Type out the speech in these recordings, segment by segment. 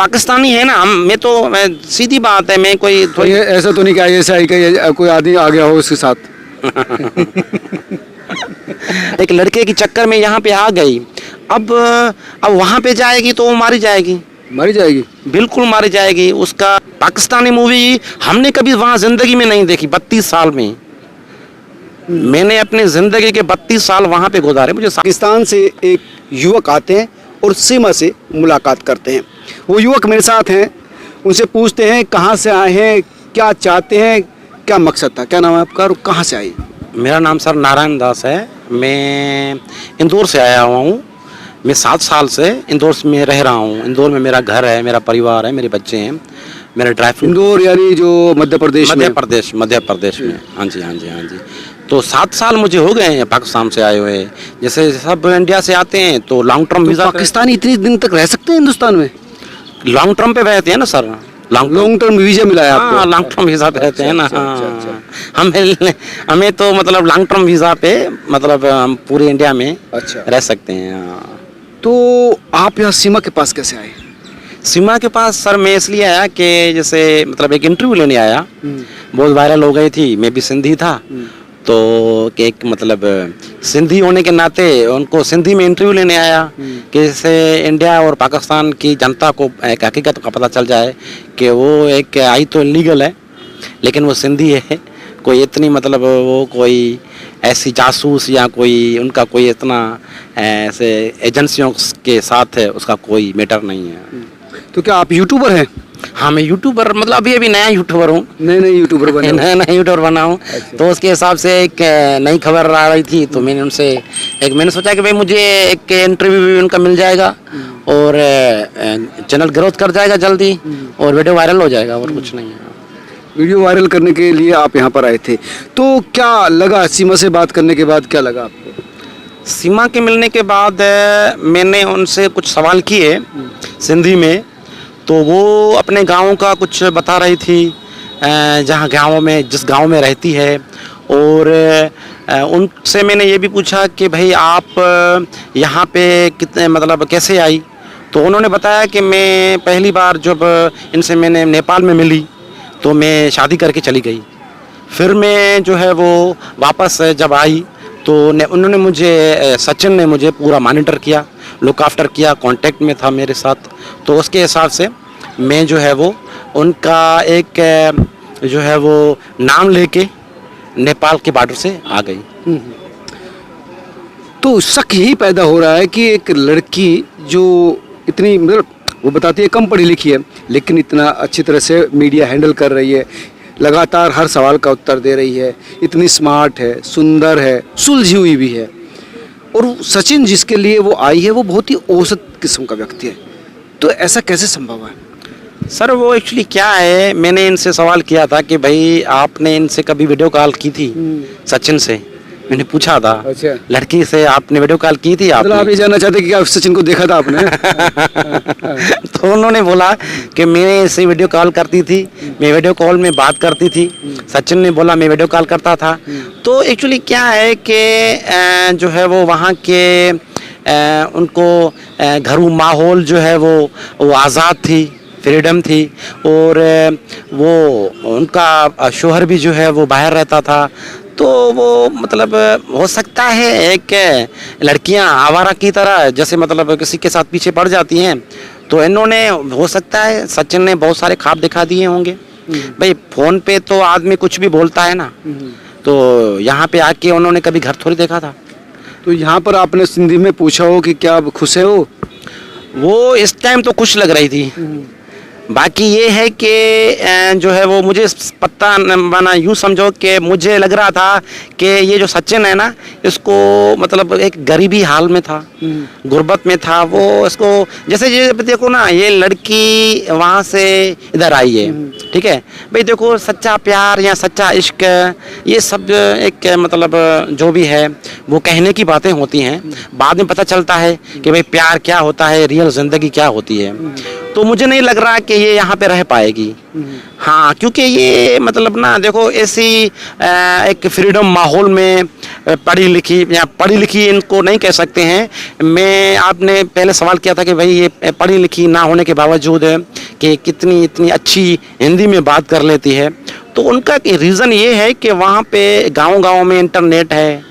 पाकिस्तानी है ना हम, मैं सीधी बात है, मैं कोई तो ये ऐसा तो नहीं कि ISI का कोई आदमी आ गया हो उसके साथ? एक लड़के के चक्कर में यहाँ पे आ गई, अब वहाँ पे जाएगी तो वो मारी जाएगी। मारी जाएगी? बिल्कुल मारी जाएगी। उसका पाकिस्तानी मूवी हमने कभी वहाँ जिंदगी में नहीं देखी। 32 साल में मैंने अपनी जिंदगी के 32 साल वहाँ पे गुजारे। मुझे पाकिस्तान से एक युवक आते हैं और सीमा से मुलाकात करते हैं। वो युवक मेरे साथ हैं, उनसे पूछते हैं कहाँ से आए हैं, क्या चाहते हैं, क्या मकसद था। क्या नाम है आपका और कहाँ से आए? मेरा नाम सर नारायण दास है। मैं इंदौर से आया हुआ हूँ। मैं 7 साल से इंदौर में रह रहा हूँ। इंदौर में मेरा घर है, मेरा परिवार है, मेरे बच्चे हैं, मेरा ड्राई फ्रूट। इंदौर यानी जो मध्य प्रदेश में? मध्य प्रदेश में। हाँ जी, हाँ जी, हाँ जी। तो 7 साल मुझे हो गए हैं पाकिस्तान से आए हुए। जैसे सब इंडिया से आते हैं तो लॉन्ग टर्म वीज़ा। पाकिस्तानी इतने दिन तक रह सकते हैं हिंदुस्तान में? लॉन्ग टर्म पे रहते हैं ना सर। लॉन्ग टर्म वीजा मिला है आपको? हाँ, लॉन्ग टर्म वीज़ा पे रहते हैं ना। हमें तो मतलब लॉन्ग टर्म वीज़ा पे मतलब हम पूरे इंडिया में रह सकते हैं। तो आप यहाँ सीमा के पास कैसे आए? सीमा के पास सर मैं इसलिए आया कि जैसे मतलब एक इंटरव्यू लेने आया, बहुत वायरल हो गई थी। मैं भी सिंधी था, तो एक मतलब सिंधी होने के नाते उनको सिंधी में इंटरव्यू लेने आया कि जैसे इंडिया और पाकिस्तान की जनता को एक हकीकत का पता चल जाए कि वो एक आई तो लीगल है लेकिन वो सिंधी है। कोई इतनी मतलब वो कोई ऐसी जासूस या कोई उनका कोई इतना ऐसे एजेंसियों के साथ है उसका कोई मैटर नहीं है। तो क्या आप यूट्यूबर हैं? हाँ, मैं यूट्यूबर मतलब अभी नया यूट्यूबर हूँ। नए यूट्यूबर बने? नया यूट्यूबर बना हूँ। तो उसके हिसाब से एक नई खबर आ रही थी तो मैंने उनसे मैंने सोचा कि भाई मुझे एक इंटरव्यू भी उनका मिल जाएगा और चैनल ग्रोथ कर जाएगा जल्दी और वीडियो वायरल हो जाएगा और कुछ नहीं है। वीडियो वायरल करने के लिए आप यहाँ पर आए थे, तो क्या लगा सीमा से बात करने के बाद? क्या लगा आपको? सीमा के मिलने के बाद मैंने उनसे कुछ सवाल किए सिंधी में, तो वो अपने गाँव का कुछ बता रही थी, जहाँ गाँव में जिस गाँव में रहती है। और उनसे मैंने ये भी पूछा कि भाई आप यहाँ पे कितने मतलब कैसे आई? तो उन्होंने बताया कि मैं पहली बार जब इनसे मैंने नेपाल में मिली तो मैं शादी करके चली गई। फिर मैं जो है वो वापस जब आई तो उन्होंने मुझे सचिन ने मुझे पूरा मॉनिटर किया, लुक आफ्टर किया, कांटेक्ट में था मेरे साथ। तो उसके हिसाब से मैं जो है वो उनका एक जो है वो नाम लेके नेपाल के बॉर्डर से आ गई। तो शक यही पैदा हो रहा है कि एक लड़की जो इतनी मतलब वो बताती है कम पढ़ी लिखी है लेकिन इतना अच्छी तरह से मीडिया हैंडल कर रही है, लगातार हर सवाल का उत्तर दे रही है, इतनी स्मार्ट है, सुंदर है, सुलझी हुई भी है। और सचिन जिसके लिए वो आई है वो बहुत ही औसत किस्म का व्यक्ति है, तो ऐसा कैसे संभव है? सर वो एक्चुअली क्या है, मैंने इनसे सवाल किया था कि भाई आपने इनसे कभी वीडियो कॉल की थी? सचिन से मैंने पूछा था। अच्छा। लड़की से आपने वीडियो कॉल की थी? मतलब आप ये जानना चाहते कि क्या सचिन को देखा था आपने? तो उन्होंने बोला कि मैं इससे वीडियो कॉल करती थी, मैं वीडियो कॉल में बात करती थी। सचिन ने बोला मैं वीडियो कॉल करता था। तो एक्चुअली क्या है कि जो है वो वहाँ के उनको घरू माहौल जो है वो आज़ाद थी, फ्रीडम थी। और वो उनका शोहर भी जो है वो बाहर रहता था। तो वो मतलब हो सकता है एक लड़कियां आवारा की तरह जैसे मतलब किसी के साथ पीछे पड़ जाती हैं, तो इन्होंने हो सकता है सचिन ने बहुत सारे ख्वाब दिखा दिए होंगे। भाई फ़ोन पे तो आदमी कुछ भी बोलता है ना, तो यहाँ पे आके उन्होंने कभी घर थोड़ी देखा था। तो यहाँ पर आपने सिंधी में पूछा हो कि क्या आप खुश है हो? वो इस टाइम तो खुश लग रही थी। बाकी ये है कि जो है वो मुझे पता बना, यूँ समझो कि मुझे लग रहा था कि ये जो सचिन है ना इसको मतलब एक गरीबी हाल में था, गुर्बत में था वो। इसको जैसे ये देखो ना, ये लड़की वहाँ से इधर आई है ठीक है भाई। देखो सच्चा प्यार या सच्चा इश्क ये सब एक मतलब जो भी है वो कहने की बातें होती हैं, बाद में पता चलता है कि भाई प्यार क्या होता है, रियल ज़िंदगी क्या होती है। तो मुझे नहीं लग रहा कि ये यहाँ पे रह पाएगी। हाँ, क्योंकि ये मतलब ना देखो ऐसी एक फ्रीडम माहौल में पढ़ी लिखी या पढ़ी लिखी इनको नहीं कह सकते हैं। मैं आपने पहले सवाल किया था कि भाई ये पढ़ी लिखी ना होने के बावजूद कि कितनी इतनी अच्छी हिंदी में बात कर लेती है, तो उनका रीज़न ये है कि वहाँ पे गांव-गांव में इंटरनेट है,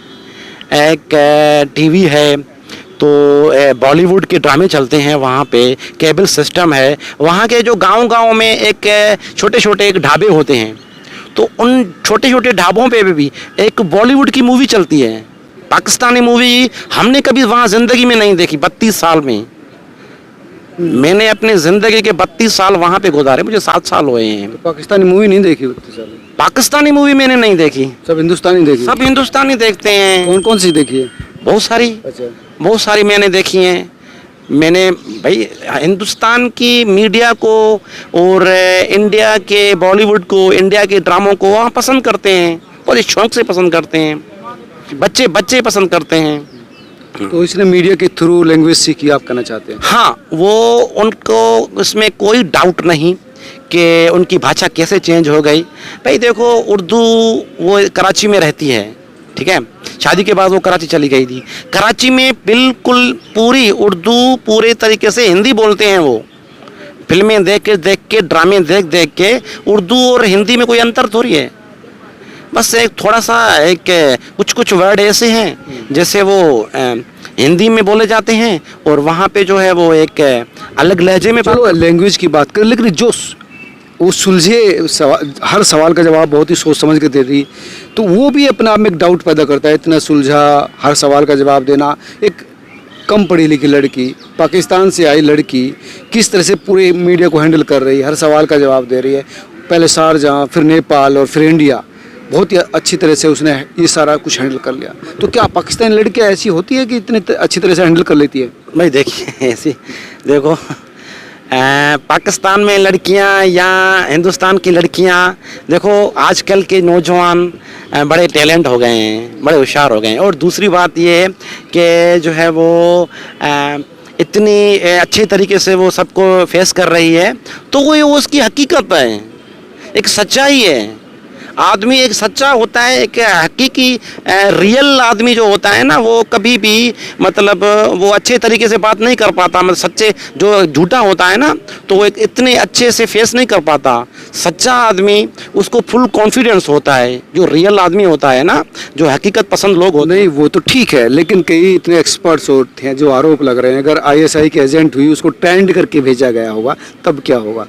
एक टीवी है, तो बॉलीवुड के ड्रामे चलते हैं वहाँ पे, केबल सिस्टम है। वहाँ के जो गांव-गांव में एक छोटे छोटे एक ढाबे होते हैं, तो उन छोटे छोटे ढाबों पे भी एक बॉलीवुड की मूवी चलती है। पाकिस्तानी मूवी हमने कभी वहाँ ज़िंदगी में नहीं देखी। 32 साल में मैंने अपनी ज़िंदगी के 32 साल वहाँ पे गुजारे, मुझे 7 साल हुए हैं। तो पाकिस्तानी मूवी नहीं देखी उतने साल? पाकिस्तानी मूवी मैंने नहीं देखी, सब हिंदुस्तानी देखी? सब हिंदुस्तानी देखते हैं। कौन कौन सी देखी है? बहुत सारी, अच्छा, बहुत सारी मैंने देखी हैं। मैंने भाई हिंदुस्तान की मीडिया को और इंडिया के बॉलीवुड को, इंडिया के ड्रामों को वहाँ पसंद करते हैं, और इस शौक से पसंद करते हैं, बच्चे बच्चे पसंद करते हैं। तो इसने मीडिया के थ्रू लैंग्वेज सीखी, आप कहना चाहते हैं? हाँ, वो उनको इसमें कोई डाउट नहीं कि उनकी भाषा कैसे चेंज हो गई। भाई देखो उर्दू, वो कराची में रहती है, ठीक है, शादी के बाद वो कराची चली गई थी। कराची में बिल्कुल पूरी उर्दू पूरे तरीके से हिंदी बोलते हैं वो। फिल्में देख के ड्रामे देख के उर्दू और हिंदी में कोई अंतर थोड़ी है। बस एक थोड़ा सा एक कुछ वर्ड ऐसे हैं जैसे वो हिंदी में बोले जाते हैं, और वहाँ पे जो है वो एक अलग लहजे में। चलो लैंग्वेज की बात करें, लेकिन जो वो सुलझे हर सवाल का जवाब बहुत ही सोच समझ के दे रही, तो वो भी अपने आप में एक डाउट पैदा करता है। इतना सुलझा हर सवाल का जवाब देना, एक कम पढ़ी लिखी लड़की, पाकिस्तान से आई लड़की, किस तरह से पूरे मीडिया को हैंडल कर रही है, हर सवाल का जवाब दे रही है। पहले शारजाह, फिर नेपाल और फिर इंडिया, बहुत ही अच्छी तरह से उसने ये सारा कुछ हैंडल कर लिया। तो क्या पाकिस्तानी लड़कियाँ ऐसी होती है कि इतनी अच्छी तरह से हैंडल कर लेती है? भाई देखिए ऐसी देखो पाकिस्तान में लड़कियां या हिंदुस्तान की लड़कियां, देखो आजकल के नौजवान बड़े टैलेंट हो गए हैं, बड़े होशियार हो गए हैं। और दूसरी बात ये है कि जो है वो इतनी अच्छे तरीके से वो सबको फेस कर रही है, तो वो उसकी हकीकत है, एक सच्चाई है। आदमी एक सच्चा होता है, एक हकीकी रियल आदमी जो होता है ना, वो कभी भी मतलब वो अच्छे तरीके से बात नहीं कर पाता। मतलब सच्चे जो झूठा होता है ना, तो वो एक इतने अच्छे से फेस नहीं कर पाता। सच्चा आदमी, उसको फुल कॉन्फिडेंस होता है। जो रियल आदमी होता है ना, जो हकीकत पसंद लोग होते हैं। नहीं, वो तो ठीक है, लेकिन कई इतने एक्सपर्ट्स होते हैं जो आरोप लग रहे हैं, अगर ISI के एजेंट हुई, उसको ट्रेंड करके भेजा गया होगा, तब क्या होगा?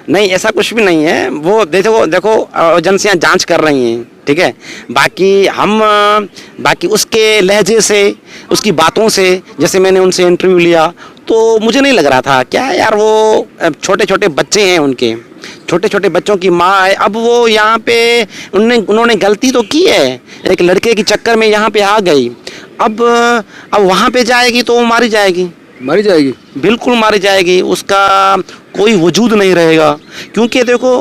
नहीं, ऐसा कुछ भी नहीं है। वो देखो एजेंसियां जांच कर रही हैं, ठीक है। बाकी उसके लहजे से, उसकी बातों से, जैसे मैंने उनसे इंटरव्यू लिया तो मुझे नहीं लग रहा था क्या यार, वो छोटे छोटे बच्चे हैं, उनके छोटे छोटे बच्चों की माँ है। अब वो यहाँ पे उन्होंने गलती तो की है, एक लड़के के चक्कर में यहाँ पे आ गई। अब वहाँ पे जाएगी तो वो मारी जाएगी। मारी जाएगी? बिल्कुल मारी जाएगी, उसका कोई वजूद नहीं रहेगा। क्योंकि देखो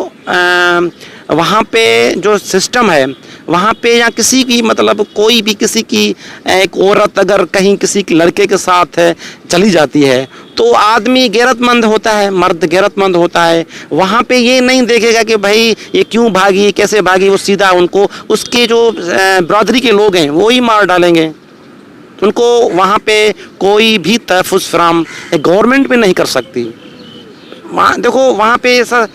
वहाँ पे जो सिस्टम है, वहाँ पे या किसी की मतलब कोई भी किसी की एक औरत अगर कहीं किसी के लड़के के साथ चली जाती है, तो आदमी गैरतमंद होता है, मर्द गैरतमंद होता है। वहाँ पे ये नहीं देखेगा कि भाई ये क्यों भागी, कैसे भागी, वो सीधा उनको उसके जो बरादरी के लोग हैं वो ही मार डालेंगे। उनको वहाँ पे कोई भी तहफ़्फ़ुज़ फराहम गवर्नमेंट भी नहीं कर सकती। वहाँ देखो वहाँ पे ऐसा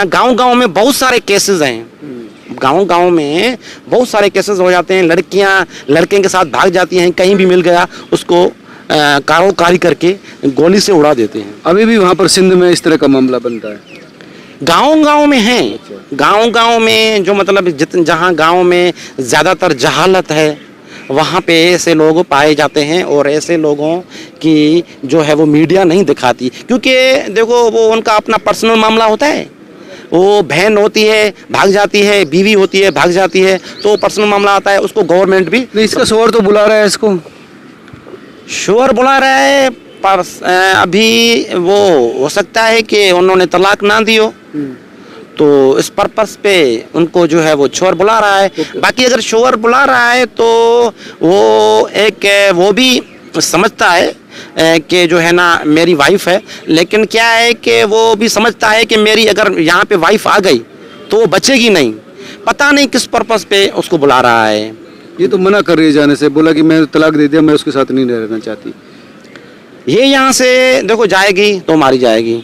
गांव-गांव में बहुत सारे केसेस हैं। गांव-गांव में बहुत सारे केसेस हो जाते हैं। लड़कियाँ लड़के के साथ भाग जाती हैं, कहीं भी मिल गया उसको कारोकारी करके गोली से उड़ा देते हैं। अभी भी वहाँ पर सिंध में इस तरह का मामला बनता है? गांव-गांव में है। गांव-गांव में जो मतलब जहाँ गांव में ज़्यादातर जहालत है, वहाँ पे ऐसे लोग पाए जाते हैं। और ऐसे लोगों की जो है वो मीडिया नहीं दिखाती, क्योंकि देखो वो उनका अपना पर्सनल मामला होता है। वो बहन होती है भाग जाती है, बीवी होती है भाग जाती है, तो पर्सनल मामला आता है, उसको गवर्नमेंट भी नहीं, इसका शोहर तो बुला रहा है इसको। शोहर बुला रहा है, पर अभी वो हो सकता है कि उन्होंने तलाक ना दियो, तो इस पर्पस पे उनको जो है वो शोहर बुला रहा है। बाकी अगर शोहर बुला रहा है तो वो एक वो भी समझता है कि जो है ना मेरी वाइफ है, लेकिन क्या है कि वो भी समझता है कि मेरी अगर यहाँ पे वाइफ आ गई तो वो बचेगी नहीं। पता नहीं किस पर्पस पे उसको बुला रहा है। ये तो मना कर रही है जाने से, बोला कि मैं तलाक दे दिया, मैं उसके साथ नहीं रहना चाहती। ये यहाँ से देखो जाएगी तो मारी जाएगी।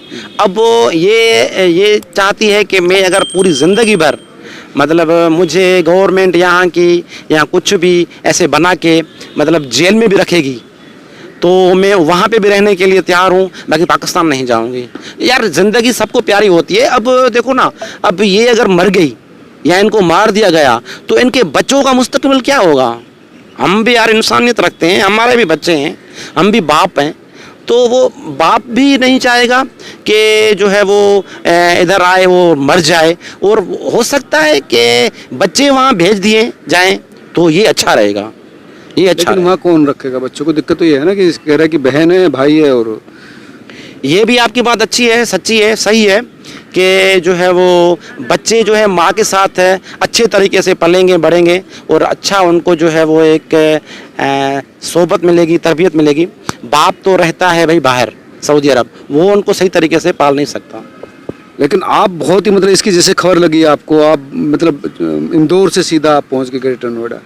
अब ये चाहती है कि मैं अगर पूरी ज़िंदगी भर मतलब मुझे गवर्नमेंट यहाँ की या कुछ भी ऐसे बना के मतलब जेल में भी रखेगी तो मैं वहाँ पे भी रहने के लिए तैयार हूँ, बाकी पाकिस्तान नहीं जाऊँगी। यार ज़िंदगी सबको प्यारी होती है। अब देखो ना, अब ये अगर मर गई या इनको मार दिया गया तो इनके बच्चों का मुस्तकबिल क्या होगा। हम भी यार इंसानियत रखते हैं, हमारे भी बच्चे हैं, हम भी बाप हैं, तो वो बाप भी नहीं चाहेगा कि जो है वो इधर आए वो मर जाए। और हो सकता है कि बच्चे वहाँ भेज दिए जाएं तो ये अच्छा रहेगा, ये अच्छा। लेकिन वहाँ कौन रखेगा बच्चों को? दिक्कत तो ये है ना कि कह रहा है कि बहन है, भाई है, और ये भी आपकी बात अच्छी है, सच्ची है, सही है कि जो है वो बच्चे जो है माँ के साथ है अच्छे तरीके से पलेंगे बढ़ेंगे और अच्छा उनको जो है वो एक सोबत मिलेगी, तरबियत मिलेगी। बाप तो रहता है भाई बाहर सऊदी अरब, वो उनको सही तरीके से पाल नहीं सकता। लेकिन आप बहुत ही मतलब इसकी जैसे खबर लगी आपको, आप मतलब इंदौर से सीधा आप पहुँच गए ग्रेटर नोएडा।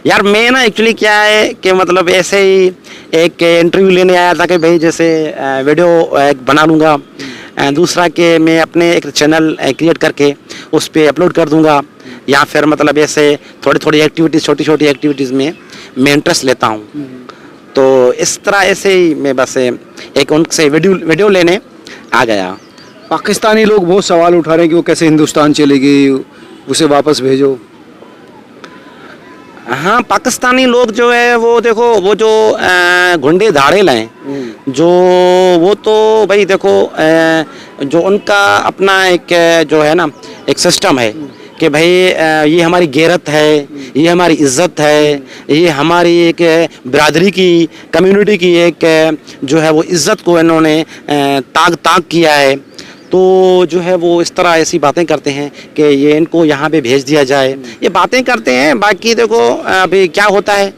यार मैं ना एक्चुअली क्या है कि मतलब ऐसे ही एक इंटरव्यू लेने आया था कि भाई जैसे वीडियो एक बना लूँगा, दूसरा कि मैं अपने एक चैनल क्रिएट करके उस पर अपलोड कर दूँगा, या फिर मतलब ऐसे थोड़ी थोड़ी एक्टिविटीज़, छोटी छोटी एक्टिविटीज़ में मैं इंटरेस्ट लेता हूँ। तो इस तरह ऐसे ही मैं बस एक उनसे वीडियो लेने आ गया। पाकिस्तानी लोग बहुत सवाल उठा रहे हैं कि वो कैसे हिंदुस्तान चली गई, उसे वापस भेजो। हाँ, पाकिस्तानी लोग जो है वो देखो वो जो गुंडे धाड़ेल हैं जो, वो तो भाई देखो जो उनका अपना एक जो है ना एक सिस्टम है कि भाई ये हमारी गैरत है, ये हमारी इज़्ज़त है, ये हमारी एक बिरादरी की, कम्युनिटी की एक जो है वो इज़्ज़त को इन्होंने ताक किया है। तो जो है वो इस तरह ऐसी बातें करते हैं कि ये इनको यहाँ पे भेज दिया जाए, ये बातें करते हैं। बाकी देखो अभी क्या होता है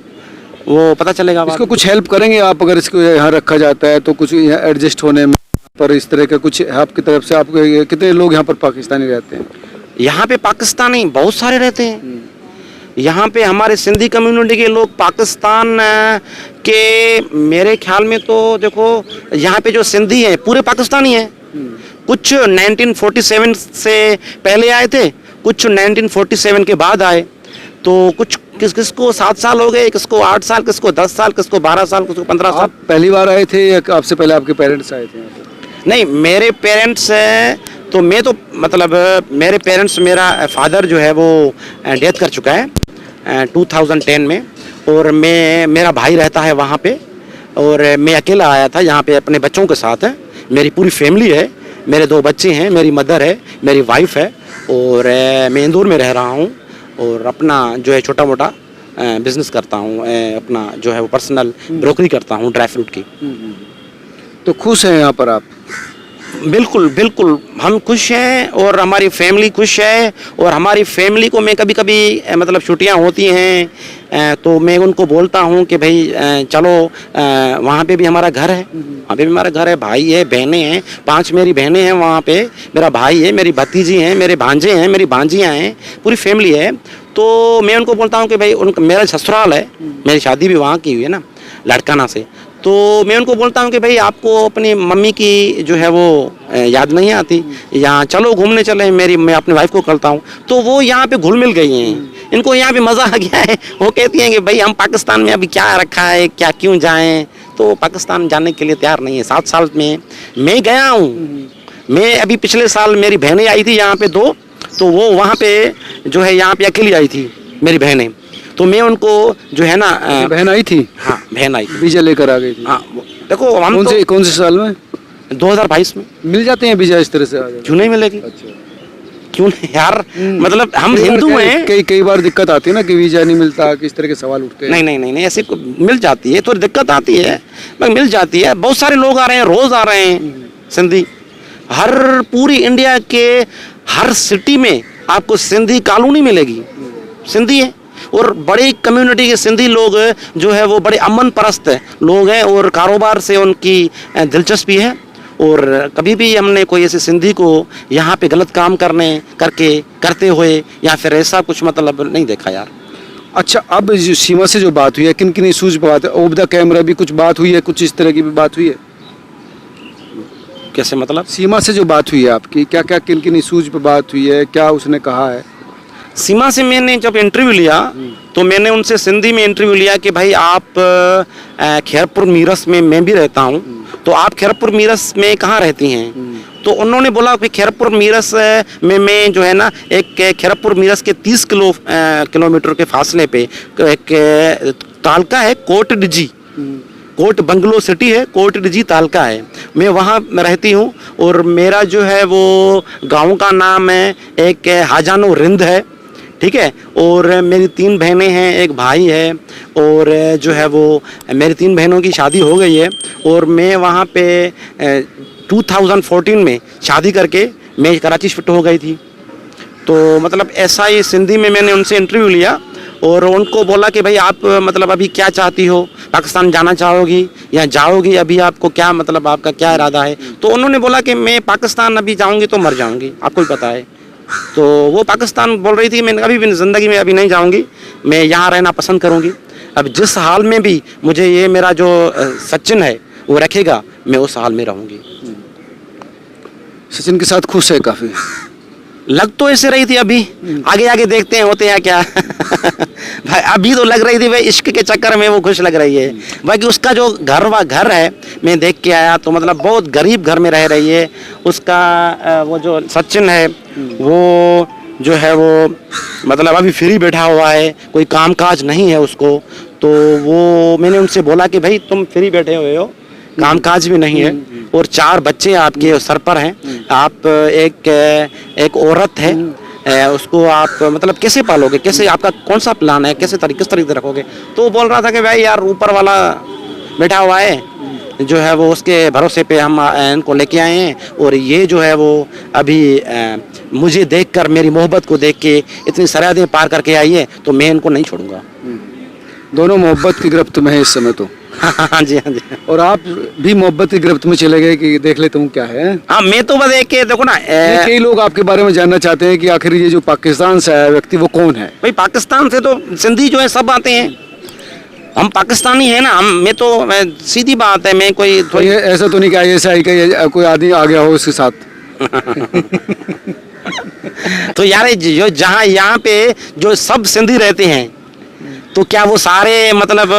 वो पता चलेगा। इसको कुछ हेल्प करेंगे आप अगर इसको यहाँ रखा जाता है तो कुछ यहाँ एडजस्ट होने में, पर इस तरह का कुछ आपकी तरफ से? आप कितने लोग यहाँ पर पाकिस्तानी रहते हैं? यहाँ पे पाकिस्तानी बहुत सारे रहते हैं। यहाँ पे हमारे सिंधी कम्युनिटी के लोग पाकिस्तान के, मेरे ख्याल में तो देखो यहाँ पे जो सिंधी हैं पूरे पाकिस्तानी हैं। कुछ 1947 से पहले आए थे, कुछ 1947 के बाद आए, तो कुछ किसको 7 साल हो गए, किसको 8 साल, किसको 10 साल, किसको 12 साल, किसको 15 साल। आप पहली बार आए थे या आपसे पहले आपके पेरेंट्स आए थे? नहीं, मेरे पेरेंट्स तो मैं तो मतलब मेरे पेरेंट्स, मेरा फादर जो है वो डेथ कर चुका है 2010 में, और मेरा भाई रहता है वहाँ पे, और मैं अकेला आया था यहाँ पे अपने बच्चों के साथ है। मेरी पूरी फैमिली है, मेरे 2 बच्चे हैं, मेरी मदर है, मेरी वाइफ है, और मैं इंदौर में रह रहा हूँ और अपना जो है छोटा मोटा बिजनेस करता हूँ, अपना जो है वो पर्सनल ब्रोकरी करता हूँ ड्राई फ्रूट की। तो खुश हैं यहाँ पर आप? बिल्कुल बिल्कुल, हम खुश हैं और हमारी फैमिली खुश है। और हमारी फैमिली को मैं कभी कभी मतलब छुट्टियां होती हैं तो मैं उनको बोलता हूं कि भाई चलो वहाँ पे भी हमारा घर है, वहाँ पे भी हमारा घर है, भाई है, बहनें हैं, 5 मेरी बहनें हैं वहाँ पे, मेरा भाई है, मेरी भतीजी हैं, मेरे भांजे हैं, मेरी भांजियाँ हैं, पूरी फैमिली है। तो मैं उनको बोलता हूँ कि भाई उनका मेरा ससुराल है, मेरी शादी भी वहाँ की हुई है ना, लड़काना से। तो मैं उनको बोलता हूँ कि भाई आपको अपनी मम्मी की जो है वो याद नहीं आती, यहाँ चलो घूमने चले, मैं अपनी वाइफ को करता हूँ। तो वो यहाँ पे घुल मिल गई हैं, इनको यहाँ पे मज़ा आ गया है। वो कहती हैं कि भाई हम पाकिस्तान में अभी क्या रखा है, क्या क्यों जाएं, तो पाकिस्तान जाने के लिए तैयार नहीं है। 7 साल में मैं गया हूँ, मैं अभी पिछले साल मेरी बहनें आई थी यहाँ पे 2, तो वो वहाँ पे जो है यहाँ पे अकेली आई थी मेरी बहनें, तो मैं उनको जो है ना बहन आई थी? हाँ, बहन आई, वीजा लेकर आ गई थी। हाँ देखो हम कौन से साल में? 2022 में मिल जाते हैं वीजा इस तरह से? क्यों नहीं मिलेगी? अच्छा। क्यों नहीं यार, मतलब हम हिंदू हैं। कई बार दिक्कत आती है ना कि वीजा नहीं मिलता, किस तरह के सवाल उठते हैं। नहीं ऐसे मिल जाती है, थोड़ी दिक्कत आती है मगर मिल जाती है। बहुत सारे लोग आ रहे हैं, रोज आ रहे हैं सिंधी। हर पूरी इंडिया के हर सिटी में आपको सिंधी कॉलोनी मिलेगी, सिंधी है। और बड़ी कम्युनिटी के सिंधी लोग जो है वो बड़े अमन परस्त लोग हैं और कारोबार से उनकी दिलचस्पी है। और कभी भी हमने कोई ऐसे सिंधी को यहाँ पे गलत काम करते हुए या फिर ऐसा कुछ मतलब नहीं देखा यार। अच्छा, अब जो सीमा से जो बात हुई है, किन किन इशूज पे बात है? ऑफ द कैमरा भी कुछ बात हुई है, कुछ इस तरह की भी बात हुई है? कैसे मतलब? सीमा से जो बात हुई है आपकी, क्या क्या किन किन इशूज पे बात हुई है, क्या उसने कहा है? सीमा से मैंने जब इंटरव्यू लिया तो मैंने उनसे सिंधी में इंटरव्यू लिया कि भाई आप खैरपुर मीरस में मैं भी रहता हूँ, तो आप खैरपुर मीरस में कहाँ रहती हैं? तो उन्होंने बोला कि खैरपुर मीरस में मैं जो है ना, एक खैरपुर मीरस के 30 किलोमीटर के फासले पे एक तालका है, कोट बंगलो सिटी है, कोट डिजी तालका है, मैं वहाँ रहती हूँ। और मेरा जो है वो गांव का नाम है एक हाजानो रिंद है, ठीक है। और मेरी 3 बहनें हैं, एक भाई है। और जो है वो मेरी 3 बहनों की शादी हो गई है। और मैं वहाँ पे 2014 में शादी करके मैं कराची शिफ्ट हो गई थी। तो मतलब ऐसा ही सिंधी में मैंने उनसे इंटरव्यू लिया और उनको बोला कि भाई आप मतलब अभी क्या चाहती हो, पाकिस्तान जाना चाहोगी या जाओगी, अभी आपको क्या मतलब आपका क्या इरादा है? तो उन्होंने बोला कि मैं पाकिस्तान अभी जाऊंगी तो मर जाऊंगी, आपको भी पता है। तो वो पाकिस्तान बोल रही थी मैं कभी भी ज़िंदगी में अभी नहीं जाऊंगी, मैं यहाँ रहना पसंद करूंगी। अब जिस हाल में भी मुझे ये मेरा जो सचिन है वो रखेगा, मैं उस हाल में रहूंगी। सचिन के साथ खुश है काफ़ी? लग तो ऐसे रही थी, अभी आगे आगे देखते हैं होते हैं क्या। भाई अभी तो लग रही थी भाई इश्क के चक्कर में वो खुश लग रही है। बाकी उसका जो घर है मैं देख के आया तो मतलब बहुत गरीब घर में रह रही है। उसका वो जो सचिन है वो जो है वो मतलब अभी फ्री बैठा हुआ है, कोई काम काज नहीं है उसको। तो वो मैंने उनसे बोला कि भाई तुम फ्री बैठे हुए हो, काम काज भी नहीं है और 4 बच्चे आपके सर पर हैं, आप एक औरत है, उसको आप मतलब कैसे पालोगे, कैसे आपका कौन सा प्लान है, किस तरीके से रखोगे? तो वो बोल रहा था कि भाई यार ऊपर वाला बैठा हुआ है जो है वो, उसके भरोसे पे हम इनको लेके आए हैं। और ये जो है वो अभी मुझे देखकर, मेरी मोहब्बत को देख के इतनी सरहदें पार करके आई है, तो मैं इनको नहीं छोड़ूंगा। दोनों मोहब्बत की गिरफ्त में है इस समय तो। हाँ जी। और आप भी मोहब्बत की गिरफ्त में चले गए कि देख लेता हूँ क्या है। हाँ, मैं तो बस देख के देखो ना, कई लोग आपके बारे में जानना चाहते हैं कि आखिर ये जो पाकिस्तान से आया व्यक्ति वो कौन है? भाई पाकिस्तान से तो सिंधी जो है सब आते हैं, हम पाकिस्तानी है ना। सीधी बात है, मैं कोई तो ये ऐसा तो नहीं कि ISI का कोई आदमी आ गया हो उसके साथ? तो यार जो जहाँ यहाँ पे जो सब सिंधी रहते हैं तो क्या वो सारे मतलब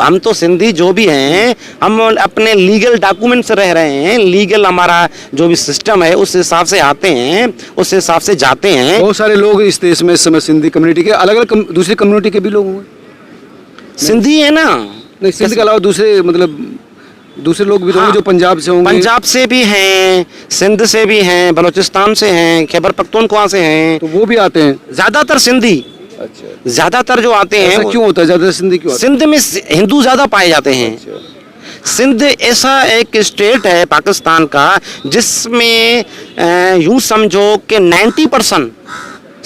हम तो सिंधी जो भी हैं, हम अपने लीगल डॉक्यूमेंट से रह रहे हैं, लीगल हमारा जो भी सिस्टम है उस हिसाब से आते हैं, उस हिसाब से जाते हैं। बहुत सारे लोग इस देश में इस समय सिंधी कम्युनिटी के, अलग अलग दूसरी कम्युनिटी के भी लोग होंगे, सिंधी है ना? नहीं, सिंधी के अलावा दूसरे मतलब दूसरे लोग भी होंगे जो पंजाब से होंगे। पंजाब से भी हैं, सिंध से भी हैं, बलूचिस्तान से हैं, खैबर पख्तूनख्वा से हैं, तो वो भी आते हैं ज्यादातर सिंधी। अच्छा, ज्यादातर जो आते हैं क्यों होता है ज्यादा सिंधी क्यों? सिंध में हिंदू ज्यादा पाए जाते हैं। अच्छा। सिंध ऐसा एक स्टेट है पाकिस्तान का जिसमें यूं समझो कि 90%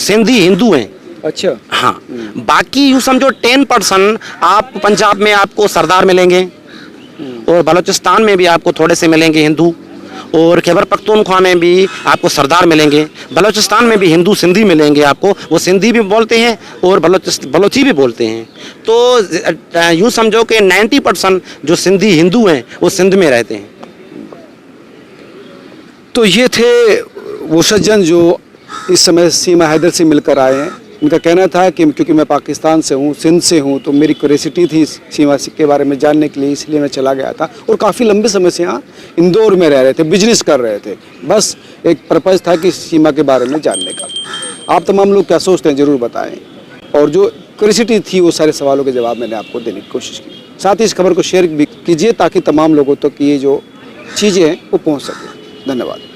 सिंधी हिंदू हैं। अच्छा। हाँ, बाकी यूं समझो 10% आप पंजाब में आपको सरदार मिलेंगे और बलूचिस्तान में भी आपको थोड़े से मिलेंगे हिंदू, और खैबर पख्तूनख्वा में भी आपको सरदार मिलेंगे, बलूचिस्तान में भी हिंदू सिंधी मिलेंगे आपको, वो सिंधी भी बोलते हैं और बलोची भी बोलते हैं। तो यूँ समझो कि 90% जो सिंधी हिंदू हैं वो सिंध में रहते हैं। तो ये थे वो सज्जन जो इस समय सीमा हैदर से मिलकर आए हैं। इनका कहना था कि क्योंकि मैं पाकिस्तान से हूँ, सिंध से हूँ, तो मेरी क्यूरियोसिटी थी सीमा के बारे में जानने के लिए, इसलिए मैं चला गया था। और काफ़ी लंबे समय से यहाँ इंदौर में रह रहे थे, बिजनेस कर रहे थे, बस एक पर्पज़ था कि सीमा के बारे में जानने का। आप तमाम लोग क्या सोचते हैं ज़रूर बताएं। और जो क्यूरियोसिटी थी वो सारे सवालों के जवाब मैंने आपको देने की कोशिश की। साथ ही इस खबर को शेयर भी कीजिए ताकि तमाम लोगों तक ये जो चीज़ें हैं वो पहुँच सकें। धन्यवाद।